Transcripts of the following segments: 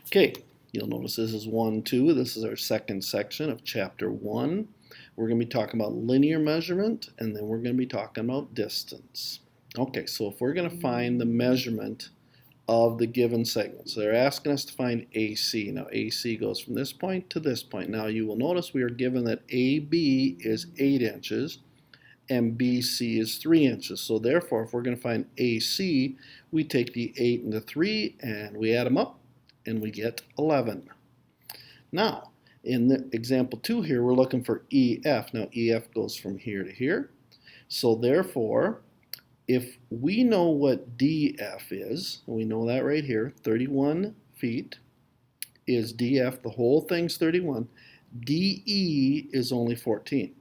Okay, you'll notice this is 1, 2. This is our second section of chapter 1. We're going to be talking about linear measurement, and then we're going to be talking about distance. Okay, so if we're going to find the measurement of the given segment, so they're asking us to find AC. Now AC goes from this point to this point. Now you will notice we are given that AB is 8 inches and BC is 3 inches. So therefore, if we're going to find AC, we take the 8 and the 3 and we add them up and we get 11. Now, in the example 2 here, we're looking for EF. Now, EF goes from here to here. So therefore, if we know what DF is, we know that right here, 31 feet is DF, the whole thing's 31. DE is only 14.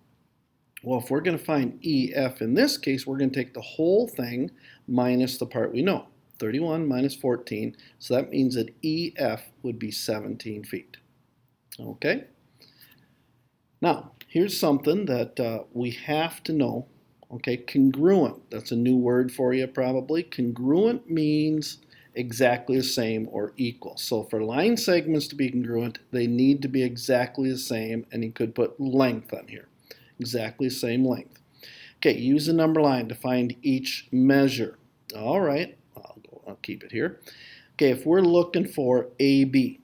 Well, if we're going to find EF in this case, we're going to take the whole thing minus the part we know. 31 minus 14, so that means that EF would be 17 feet. Okay? Now, here's something that we have to know. Okay, congruent, that's a new word for you probably. Congruent means exactly the same or equal. So for line segments to be congruent, they need to be exactly the same, and you could put length on here. Exactly the same length. Okay, use the number line to find each measure. All right, I'll keep it here. Okay, if we're looking for AB,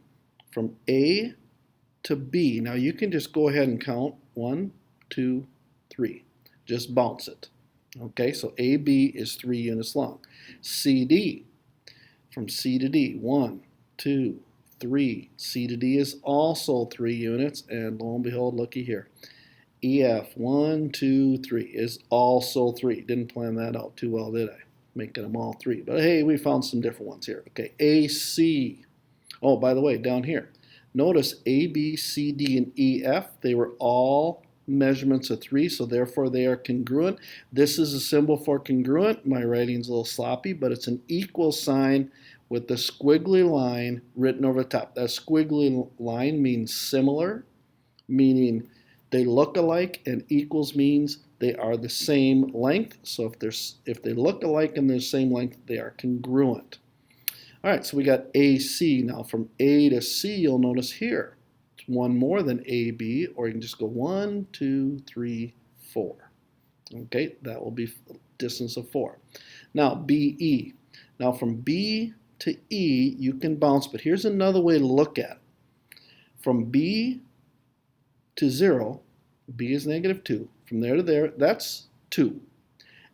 from A to B, now you can just go ahead and count 1, 2, 3. Just bounce it. Okay, so AB is 3 units long. CD, from C to D, 1, 2, 3. C to D is also 3 units, and lo and behold, looky here. EF, 1, 2, 3 is also 3. Didn't plan that out too well, did I? Making them all 3. But hey, we found some different ones here. Okay, AC. Oh, by the way, down here, notice A, B, C, D, and EF, they were all measurements of 3, so therefore they are congruent. This is a symbol for congruent. My writing's a little sloppy, but it's an equal sign with the squiggly line written over the top. That squiggly line means similar, meaning they look alike, and equals means they are the same length. So if they look alike and they're the same length, they are congruent. All right, so we got AC. Now from A to C, you'll notice here, it's one more than AB, or you can just go 1, 2, 3, 4. Okay, that will be distance of 4. Now BE. Now from B to E, you can bounce, but here's another way to look at it. From B to 0, B is negative 2. From there to there, that's 2.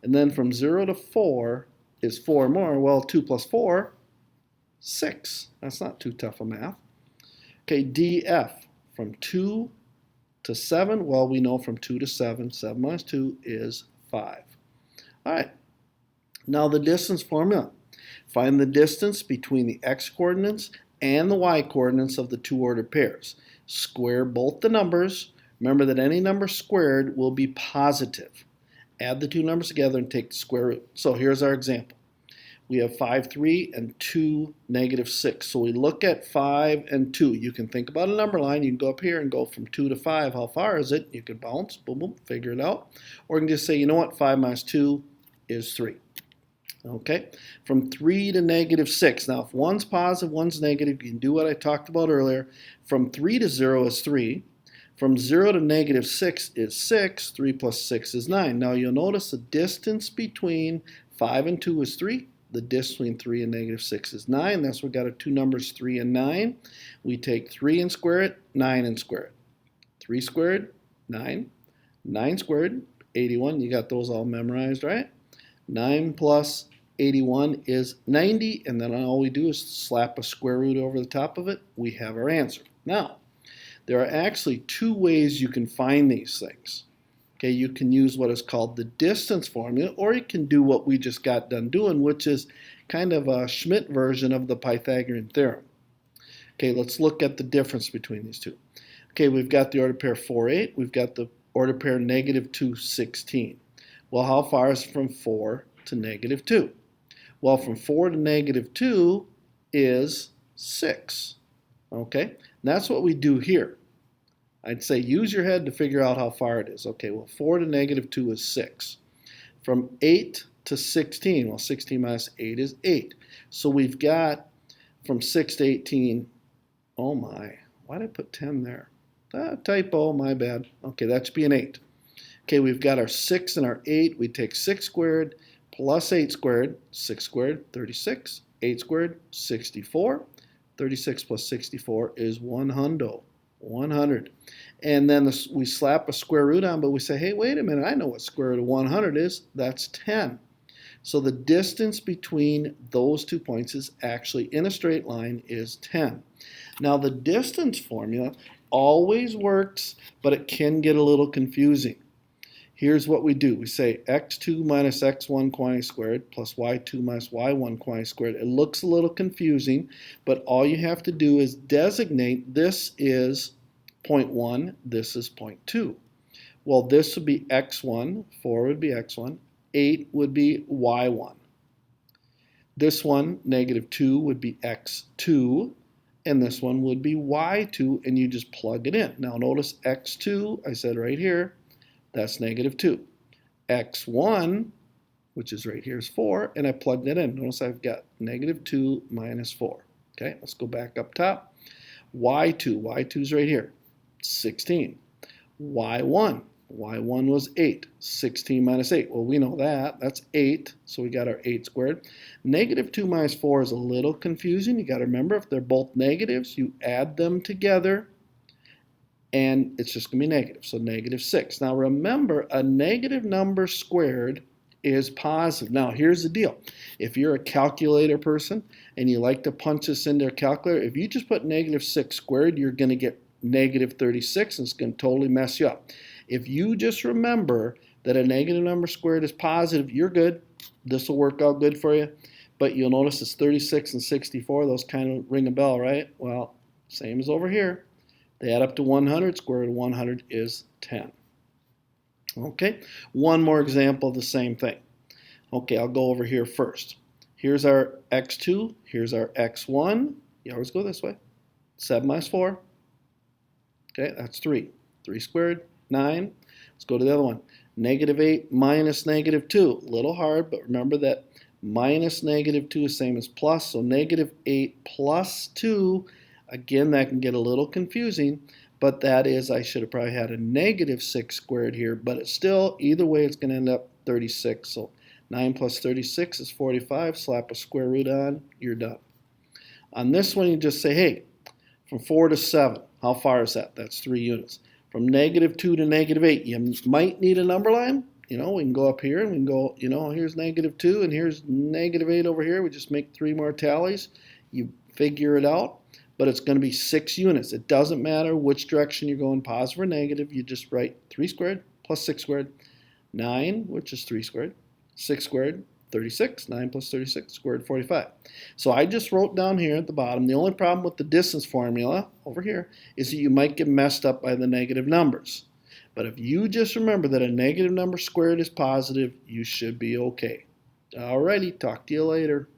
And then from 0 to 4 is 4 more. Well, 2 plus 4, 6. That's not too tough a math. Okay, DF, from 2 to 7. Well, we know from 2 to 7, 7 minus 2 is 5. All right, now the distance formula. Find the distance between the x-coordinates and the y-coordinates of the two ordered pairs. Square both the numbers. Remember that any number squared will be positive. Add the two numbers together and take the square root. So here's our example. We have 5, 3, and 2, negative 6. So we look at 5 and 2. You can think about a number line. You can go up here and go from 2 to 5. How far is it? You can bounce, boom, boom, figure it out. Or you can just say, you know what, 5 minus 2 is 3. Okay, from 3 to negative 6. Now, if one's positive, one's negative, you can do what I talked about earlier. From 3 to 0 is 3. From 0 to negative 6 is 6. 3 plus 6 is 9. Now, you'll notice the distance between 5 and 2 is 3. The distance between 3 and negative 6 is 9. That's why we got our two numbers, 3 and 9. We take 3 and square it, 9 and square it. 3 squared, 9. 9 squared, 81. You got those all memorized, right? 9 plus 81 is 90, and then all we do is slap a square root over the top of it. We have our answer. Now, there are actually two ways you can find these things. Okay, you can use what is called the distance formula, or you can do what we just got done doing, which is kind of a Schmidt version of the Pythagorean theorem. Okay, let's look at the difference between these two. Okay, we've got the ordered pair 4, 8. We've got the ordered pair negative 2, 16. Well, how far is from 4 to negative 2? Well, from 4 to negative 2 is 6. Okay, and that's what we do here. I'd say use your head to figure out how far it is. Okay, well, 4 to negative 2 is 6. From 8 to 16, well, 16 minus 8 is 8. So we've got from 6 to 18 Oh my, why did I put 10 there? Typo, my bad. Okay, that should be an 8. Okay, we've got our 6 and our 8. We take 6 squared plus 8 squared. 6 squared, 36. 8 squared, 64. 36 plus 64 is 100. 100. And then we slap a square root on, but we say, hey, wait a minute, I know what square root of 100 is. That's 10. So the distance between those 2 points is actually in a straight line is 10. Now the distance formula always works, but it can get a little confusing. Here's what we do. We say x2 minus x1 quantity squared plus y2 minus y1 quantity squared. It looks a little confusing, but all you have to do is designate this is point 1, this is point 2. Well, this would be x1, 4 would be x1, 8 would be y1. This one, negative 2, would be x2, and this one would be y2, and you just plug it in. Now notice x2, I said right here, that's negative 2. x1, which is right here, is 4, and I plugged that in. Notice I've got negative 2 minus 4. Okay, let's go back up top. y2 is right here, 16. y1 was 8. 16 minus 8, well, we know that. That's 8, so we got our 8 squared. Negative 2 minus 4 is a little confusing. You got to remember, if they're both negatives, you add them together, and it's just going to be negative, so negative 6. Now remember, a negative number squared is positive. Now here's the deal. If you're a calculator person and you like to punch this into a calculator, if you just put negative 6 squared, you're going to get negative 36, and it's going to totally mess you up. If you just remember that a negative number squared is positive, you're good. This will work out good for you. But you'll notice it's 36 and 64. Those kind of ring a bell, right? Well, same as over here. They add up to 100. Square root of 100 is 10. Okay, one more example of the same thing. Okay, I'll go over here first. Here's our x2. Here's our x1. You always go this way. 7 minus 4. Okay, that's 3. 3 squared, 9. Let's go to the other one. Negative 8 minus negative 2. A little hard, but remember that minus negative 2 is same as plus. So negative 8 plus 2. Again, that can get a little confusing, but that is, I should have probably had a negative 6 squared here, but it's still, either way, it's going to end up 36. So 9 plus 36 is 45. Slap a square root on, you're done. On this one, you just say, hey, from 4 to 7, how far is that? That's 3 units. From negative 2 to negative 8, you might need a number line. You know, we can go up here and we can go, you know, here's negative 2 and here's negative 8 over here. We just make 3 more tallies. You figure it out. But it's going to be 6 units. It doesn't matter which direction you're going, positive or negative. You just write 3 squared plus 6 squared, 9, which is 3 squared, 6 squared, 36, 9 plus 36 squared, 45. So I just wrote down here at the bottom, the only problem with the distance formula over here is that you might get messed up by the negative numbers. But if you just remember that a negative number squared is positive, you should be okay. Alrighty, talk to you later.